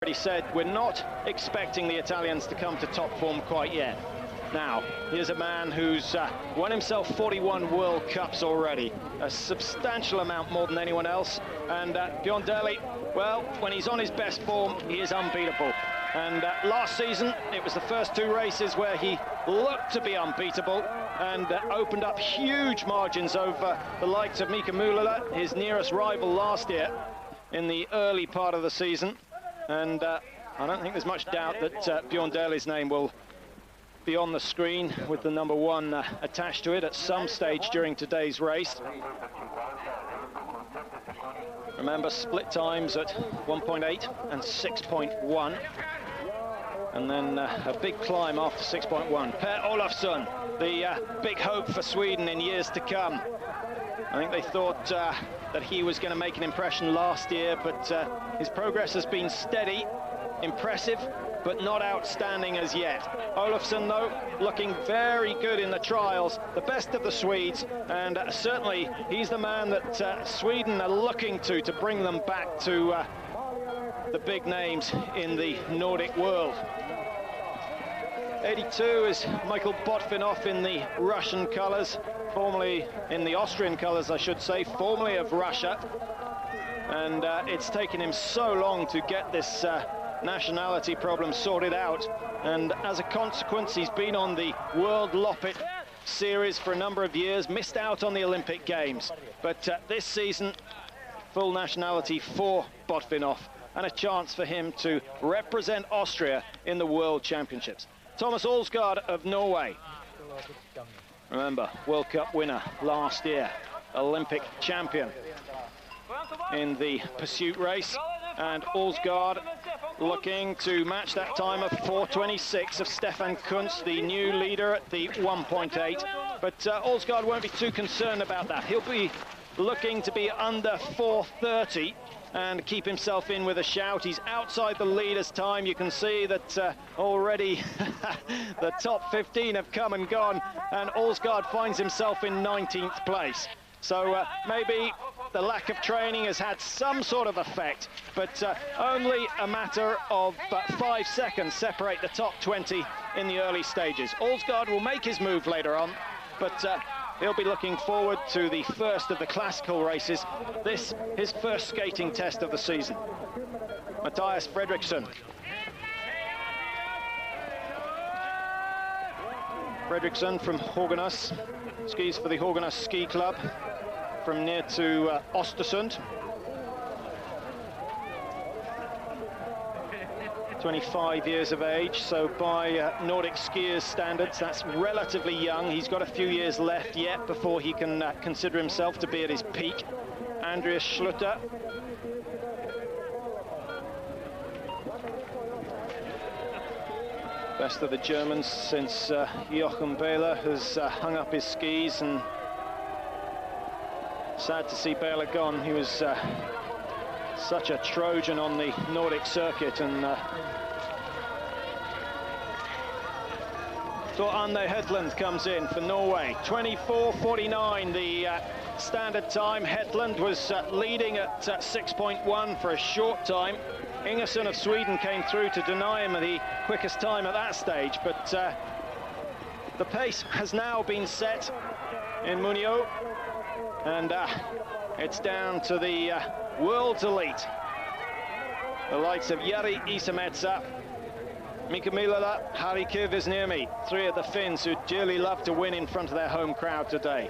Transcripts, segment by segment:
Already said we're not expecting the Italians to come to top form quite yet. Now, here's a man who's won himself 41 World Cups already, a substantial amount more than anyone else. And Biondelli, well, when he's on his best form, he is unbeatable. And last season, it was the first two races where he looked to be unbeatable and opened up huge margins over the likes of Mika Müller, his nearest rival last year in the early part of the season. And I don't think there's much doubt that Biondelli's name will be on the screen with the number 1 attached to it at some stage during today's race. Remember, split times at 1.8 and 6.1. And then a big climb after 6.1. Per Olofsson, the big hope for Sweden in years to come. I think they thought that he was going to make an impression last year, but his progress has been steady, impressive, but not outstanding as yet. Olofsson, though, looking very good in the trials, the best of the Swedes, and certainly he's the man that Sweden are looking to bring them back to the big names in the Nordic world. 82 is Michael Botvinov in the Russian colours, formerly in the Austrian colours, I should say, formerly of Russia. And it's taken him so long to get this nationality problem sorted out. And as a consequence, he's been on the World Loppet series for a number of years, missed out on the Olympic Games. But this season, full nationality for Botvinov and a chance for him to represent Austria in the World Championships. Thomas Olsgaard of Norway. Remember, World Cup winner last year, Olympic champion in the pursuit race, and Olsgaard looking to match that time of 4:26 of Stefan Kuntz, the new leader at the 1.8. But Olsgaard won't be too concerned about that. He'll be looking to be under 4:30 and keep himself in with a shout. He's outside the leader's time. You can see that already the top 15 have come and gone, and Olsgaard finds himself in 19th place. So maybe the lack of training has had some sort of effect, but only a matter of 5 seconds separate the top 20 in the early stages. Olsgaard will make his move later on, but he'll be looking forward to the first of the classical races. This, his first skating test of the season. Matthias Fredriksson. Fredriksson from Horganus, skis for the Horganus Ski Club from near to Östersund. 25 years of age, so by Nordic skiers' standards, that's relatively young. He's got a few years left yet before he can consider himself to be at his peak. Andreas Schlutter. Best of the Germans since Joachim Behler has hung up his skis, and sad to see Behler gone. He was such a Trojan on the Nordic circuit, and Tor Arne Hetland comes in for Norway. 24:49 the standard time. Hetland was leading at 6.1 for a short time. Ingersson of Sweden came through to deny him the quickest time at that stage, but the pace has now been set in Muonio, and it's down to the world's elite. The likes of Jari Iisametsa, Mika Müller, Harri Kiviniemi, 3 of the Finns who dearly love to win in front of their home crowd today.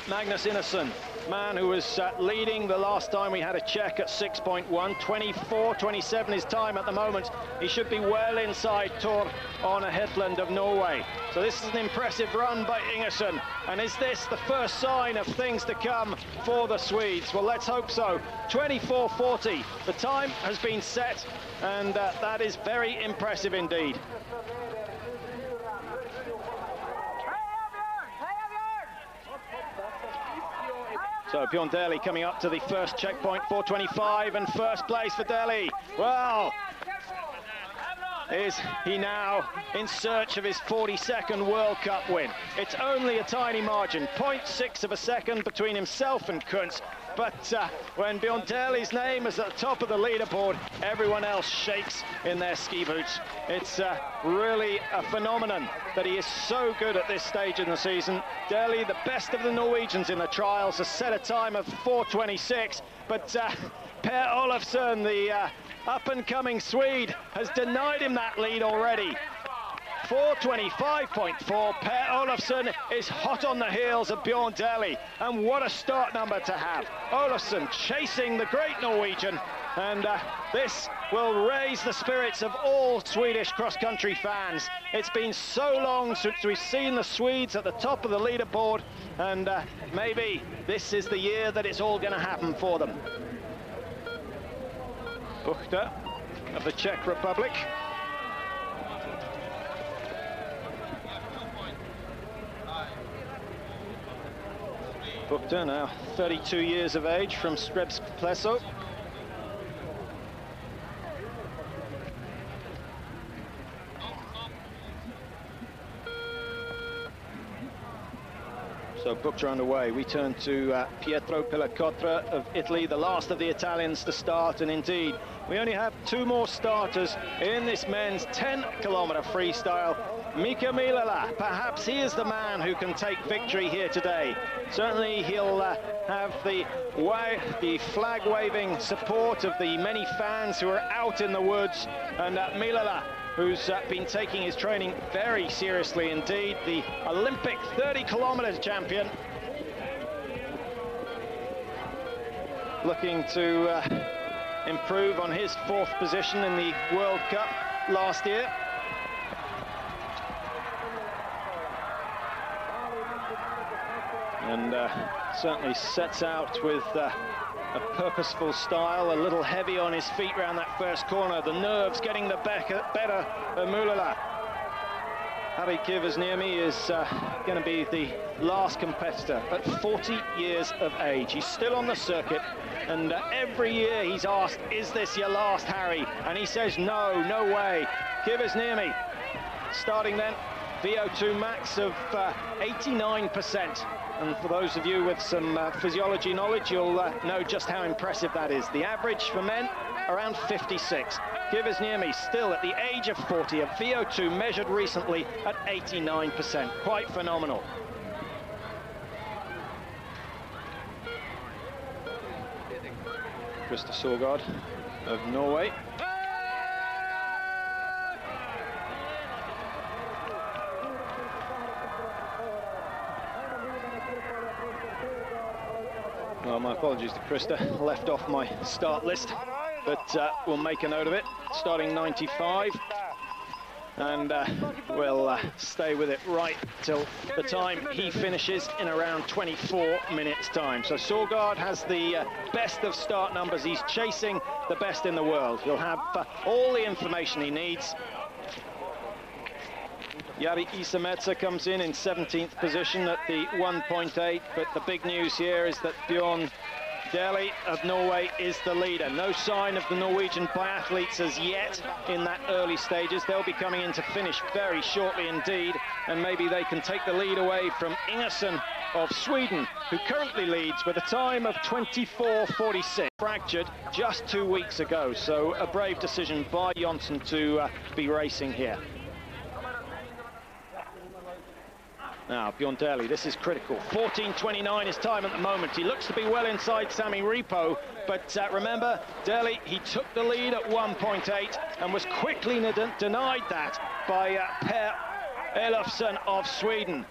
Magnus Ingersson, man who was leading the last time we had a check at 6.1, 24:27 his time at the moment. He should be well inside Tor Arne Hetland of Norway. So this is an impressive run by Ingersson, and is this the first sign of things to come for the Swedes? Well, let's hope so. 24:40, the time has been set, and that is very impressive indeed. So Biondelli coming up to the first checkpoint, 4:25, and first place for Delhi. Well, is he now in search of his 42nd World Cup win? It's only a tiny margin, 0.6 of a second between himself and Kuntz. but when Bjorn Daly's name is at the top of the leaderboard, everyone else shakes in their ski boots. It's really a phenomenon that he is so good at this stage in the season. Daly, the best of the Norwegians in the trials, has set a time of 4:26, but Per Olofsson, the up-and-coming Swede, has denied him that lead already. 4:25.4. Per Olofsson is hot on the heels of Bjorn Daly, and what a start number to have. Olofsson chasing the great Norwegian, and this will raise the spirits of all Swedish cross-country fans. It's been so long since we've seen the Swedes at the top of the leaderboard, and maybe this is the year that it's all going to happen for them. Buchter of the Czech Republic. Buchter, now 32 years of age, from Strebsk Pleso. So Buchter underway. We turn to Pietro Pillacotra of Italy, the last of the Italians to start, and indeed we only have two more starters in this men's 10-kilometer freestyle. Mika Milala, perhaps he is the man who can take victory here today. Certainly he'll have the flag-waving support of the many fans who are out in the woods, and Milala, who's been taking his training very seriously indeed, the Olympic 30-kilometer champion, looking to improve on his fourth position in the World Cup last year. And certainly sets out with a purposeful style, a little heavy on his feet around that first corner, the nerves getting the better of Mulala. Harry Kivasniemi is going to be the last competitor at 40 years of age. He's still on the circuit, and every year he's asked, is this your last, Harry? And he says, no, no way. Kivasniemi starting then, VO2 max of 89%. And for those of you with some physiology knowledge, you'll know just how impressive that is. The average for men, around 56. Kivasniemi still at the age of 40, a VO2 measured recently at 89%. Quite phenomenal. Krista Sorgaard of Norway. Well, my apologies to Krista, left off my start list, but we'll make a note of it. Starting 95, and we'll stay with it right till the time he finishes in around 24 minutes time. So Sorgaard has the best of start numbers. He's chasing the best in the world. He'll have all the information he needs. Jari Iisametsa comes in 17th position at the 1.8, but the big news here is that Bjorn Daly of Norway is the leader. No sign of the Norwegian biathletes as yet in that early stages. They'll be coming in to finish very shortly indeed, and maybe they can take the lead away from Ingersson of Sweden, who currently leads with a time of 24:46. Fractured just 2 weeks ago, so a brave decision by Jonsson to be racing here. Now, Bjorn Daly, this is critical. 14:29 is time at the moment. He looks to be well inside Sami Repo, but remember, Daly, he took the lead at 1.8 and was quickly denied that by Per Olofsson of Sweden.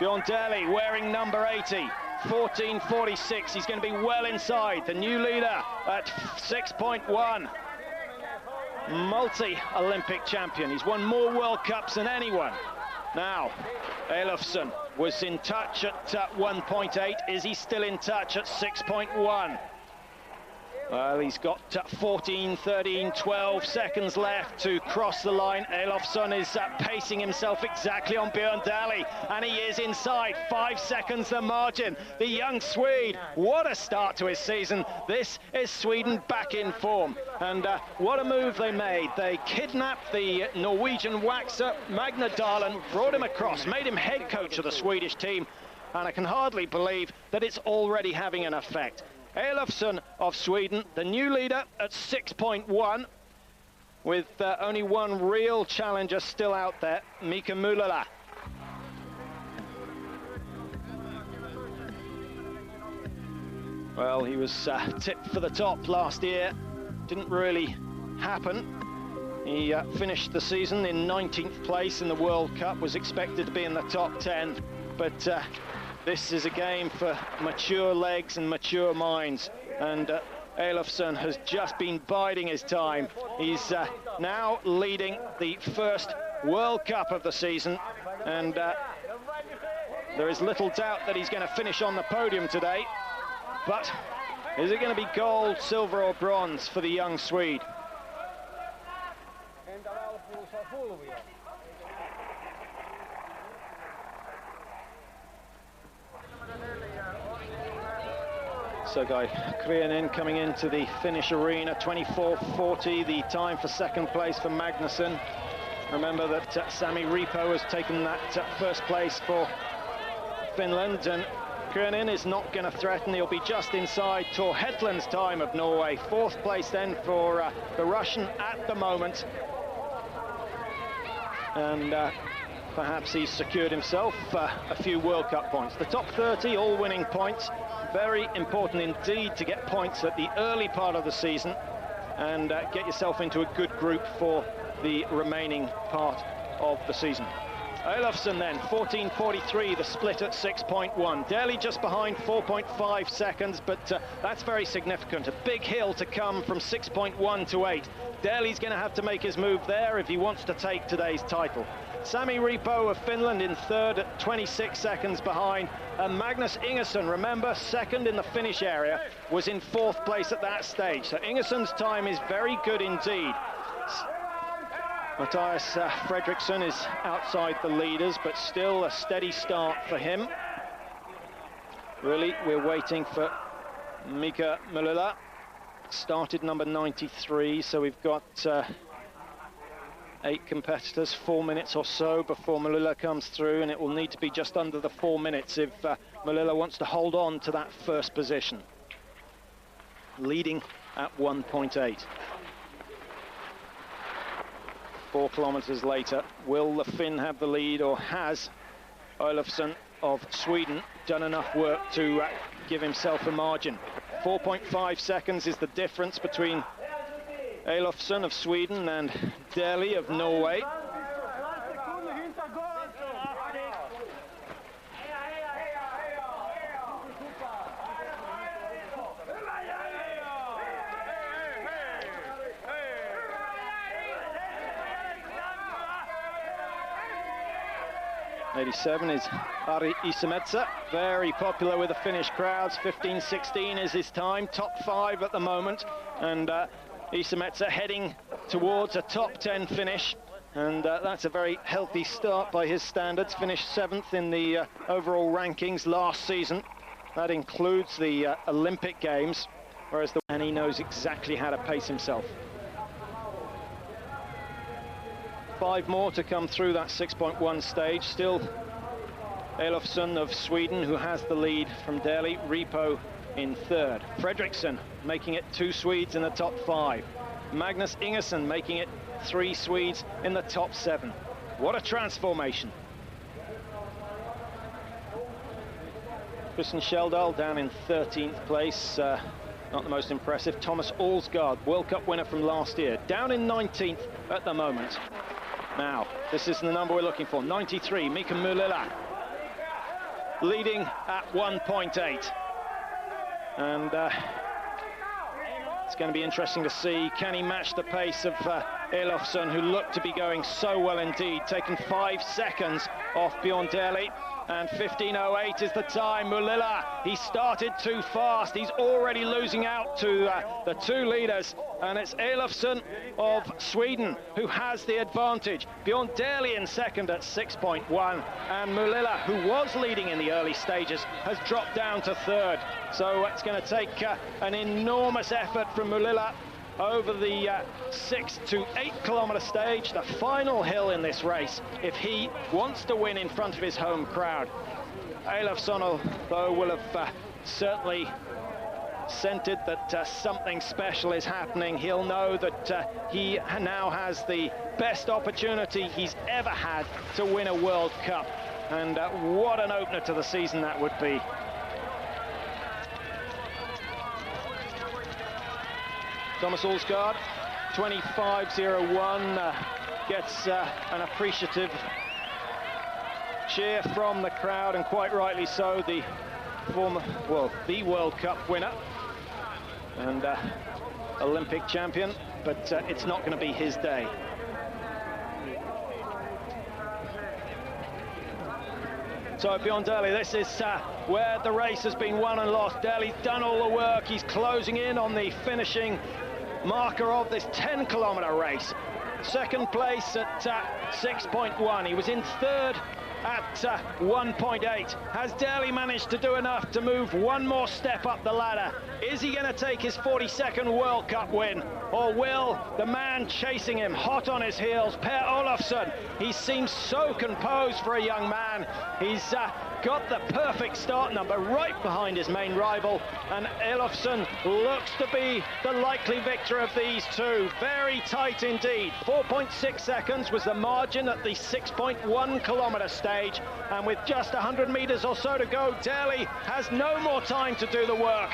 Bjorn Daly wearing number 80, 14:46. He's going to be well inside. The new leader at 6.1. Multi-Olympic champion. He's won more World Cups than anyone. Now, Olofsson was in touch at 1.8. Is he still in touch at 6.1? Well, he's got 14, 13, 12 seconds left to cross the line. Olofsson is pacing himself exactly on Bjorn Daly, and he is inside. 5 seconds the margin. The young Swede, what a start to his season. This is Sweden back in form, and what a move they made. They kidnapped the Norwegian waxer, Magne Dahlen, brought him across, made him head coach of the Swedish team, and I can hardly believe that it's already having an effect. Elofsson of Sweden, the new leader at 6.1, with only one real challenger still out there, Mika Mulala. Well, he was tipped for the top last year. Didn't really happen. He finished the season in 19th place in the World Cup, was expected to be in the top 10, but this is a game for mature legs and mature minds, and Elofsson has just been biding his time. He's now leading the first World Cup of the season, and there is little doubt that he's going to finish on the podium today. But is it going to be gold, silver or bronze for the young Swede? Sergei Krianin coming into the finish arena, 24:40, the time for second place for Magnusson. Remember that Sami Repo has taken that first place for Finland, and Krianin is not going to threaten. He'll be just inside Tor Hetland's time of Norway. Fourth place then for the Russian at the moment. And perhaps he's secured himself a few World Cup points. The top 30, all winning points. Very important indeed to get points at the early part of the season and get yourself into a good group for the remaining part of the season. Elofsson then, 14:43, the split at 6.1. Daly just behind, 4.5 seconds, but that's very significant. A big hill to come from 6.1 to 8. Daly's going to have to make his move there if he wants to take today's title. Sami Repo of Finland in third at 26 seconds behind. And Magnus Ingersson, remember, second in the finish area, was in fourth place at that stage. So Ingersson's time is very good indeed. Matthias Fredriksson is outside the leaders, but still a steady start for him. Really, we're waiting for Mika Mulala. Started number 93, so we've got 8 competitors, 4 minutes or so before Mulala comes through, and it will need to be just under the 4 minutes if Mulala wants to hold on to that first position. Leading at 1.8. 4 kilometers later, will the Finn have the lead, or has Elofsson of Sweden done enough work to give himself a margin? 4.5 seconds is the difference between Elofsson of Sweden and Daly of Norway. '87 is Ari Isemetsä, very popular with the Finnish crowds. 15:16 is his time, top 5 at the moment, and Isemetsä heading towards a top 10 finish, and that's a very healthy start by his standards. Finished 7th in the overall rankings last season. That includes the Olympic Games, and he knows exactly how to pace himself. 5 more to come through that 6.1 stage. Still Elofsson of Sweden, who has the lead from Daly. Repo in third. Fredriksson making it 2 Swedes in the top 5. Magnus Ingersson making it 3 Swedes in the top 7. What a transformation. Christian Scheldal down in 13th place. Not the most impressive. Thomas Alsgaard, World Cup winner from last year, down in 19th at the moment. Now, this is the number we're looking for, 93, Mika Mulala, leading at 1.8. And it's going to be interesting to see, can he match the pace of Elofsson, who looked to be going so well indeed, taking 5 seconds off Bjorn Daly. And 15:08 is the time. Mulala, he started too fast. He's already losing out to the 2 leaders. And it's Elofsson of Sweden who has the advantage. Bjorn Daly in second at 6.1. And Mulala, who was leading in the early stages, has dropped down to third. So it's going to take an enormous effort from Mulala over the 6 to 8 kilometer stage, the final hill in this race, if he wants to win in front of his home crowd. Elofsson, though, will have certainly scented that something special is happening. He'll know that he now has the best opportunity he's ever had to win a World Cup. And what an opener to the season that would be. Thomas Ulsgaard, 25.01, gets an appreciative cheer from the crowd, and quite rightly so. The former, well, the World Cup winner and Olympic champion, but it's not going to be his day. So Bjorn Dæhlie, this is where the race has been won and lost. Dæhlie's done all the work. He's closing in on the finishing marker of this 10-kilometer race. Second place at 6.1. He was in third at 1.8. Has Dæhlie managed to do enough to move one more step up the ladder? Is he going to take his 42nd World Cup win? Or will the man chasing him, hot on his heels, Per Olofsson? He seems so composed for a young man. He's got the perfect start number right behind his main rival, and Elofsson looks to be the likely victor of these two. Very tight indeed. 4.6 seconds was the margin at the 6.1 kilometer stage, and with just 100 meters or so to go, Dæhlie has no more time to do the work.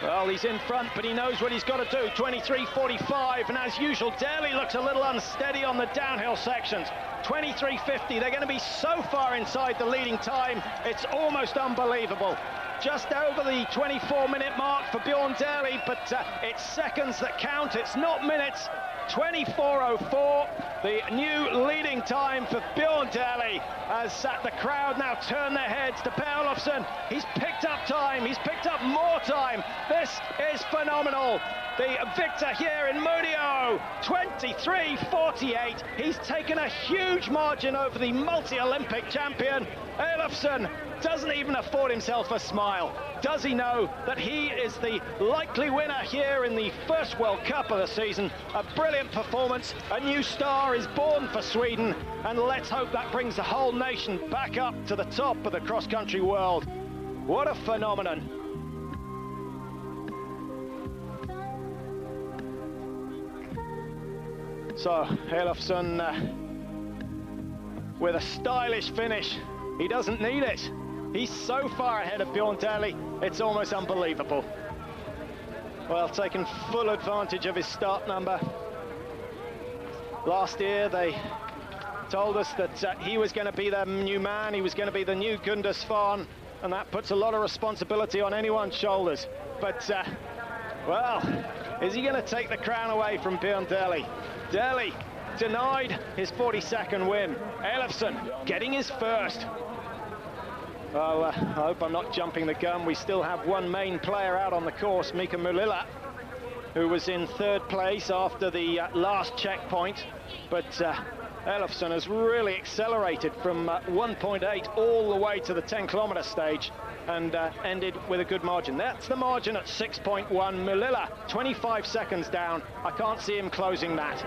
Well, he's in front, but he knows what he's got to do. 23.45, and as usual, Dæhlie looks a little unsteady on the downhill sections. 23.50, they're going to be so far inside the leading time, it's almost unbelievable. Just over the 24-minute mark for Bjorn Dæhlie, but it's seconds that count, it's not minutes. 24.04, the new leading time for Bjorn Dæhlie, as the crowd now turn their heads to Per Olofsson. He's picked up time, he's picked up more time. This is phenomenal. The victor here in Mourinho, 23.48. He's taken a huge margin over the multi-Olympic champion. Elofsson doesn't even afford himself a smile. Does he know that he is the likely winner here in the first World Cup of the season? A brilliant performance, a new star is born for Sweden, and let's hope that brings the whole nation back up to the top of the cross-country world. What a phenomenon. So, Elofsson with a stylish finish. He doesn't need it. He's so far ahead of Bjorn Dæhlie, it's almost unbelievable. Well, taken full advantage of his start number. Last year, they told us that he was going to be the new man, he was going to be the new Gunde Svan, and that puts a lot of responsibility on anyone's shoulders. But, well, is he going to take the crown away from Bjorn Dæhlie? Dæhlie denied his 42nd win. Elofsson getting his first. Well, I hope I'm not jumping the gun. We still have one main player out on the course, Mika Mulila, who was in third place after the last checkpoint. But Elofsson has really accelerated from 1.8 all the way to the 10-kilometer stage and ended with a good margin. That's the margin at 6.1. Mulila, 25 seconds down. I can't see him closing that.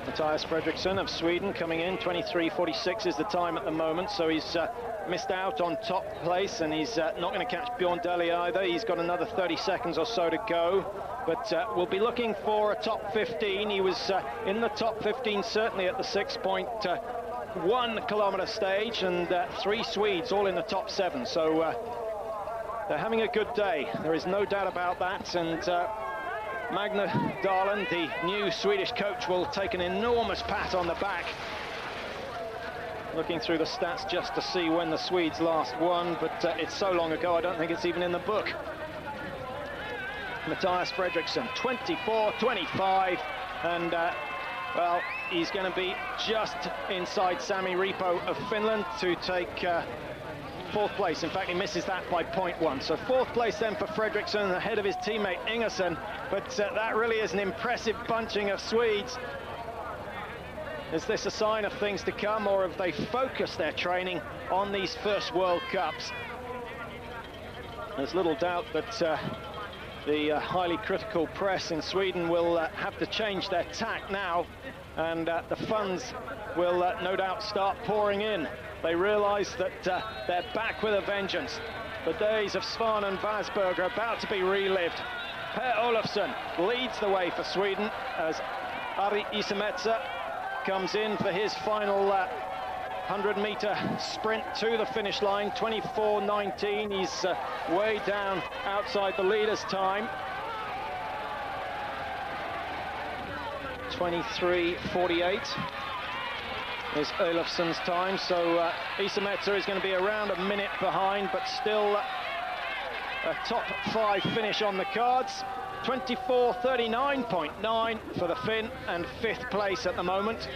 Mattias Fredriksson of Sweden coming in, 23.46 is the time at the moment, so he's missed out on top place, and he's not going to catch Bjorn Dæhlie either. He's got another 30 seconds or so to go, but we'll be looking for a top 15. He was in the top 15 certainly at the 6.1 kilometer stage, and 3 Swedes all in the top 7, so they're having a good day. There is no doubt about that, and Magne Darlund, the new Swedish coach, will take an enormous pat on the back. Looking through the stats just to see when the Swedes last won, but it's so long ago I don't think it's even in the book. Mattias Fredriksson, 24.25, and well, he's going to be just inside Sami Ripo of Finland to take fourth place. In fact, he misses that by 0.1. So fourth place then for Fredriksson, ahead of his teammate Ingersson. But that really is an impressive bunching of Swedes. Is this a sign of things to come, or have they focused their training on these first World Cups? There's little doubt that the highly critical press in Sweden will have to change their tack now, and the funds will no doubt start pouring in. They realise that they're back with a vengeance. The days of Svan and Vasberg are about to be relived. Per Olofsson leads the way for Sweden as Ari Isemetsä comes in for his final 100-meter sprint to the finish line. 24:19. He's way down outside the leader's time. 23:48 is Olofsson's time. So Isemetsä is going to be around a minute behind, but still a top 5 finish on the cards. 24:39.9 for the Finn, and 5th place at the moment.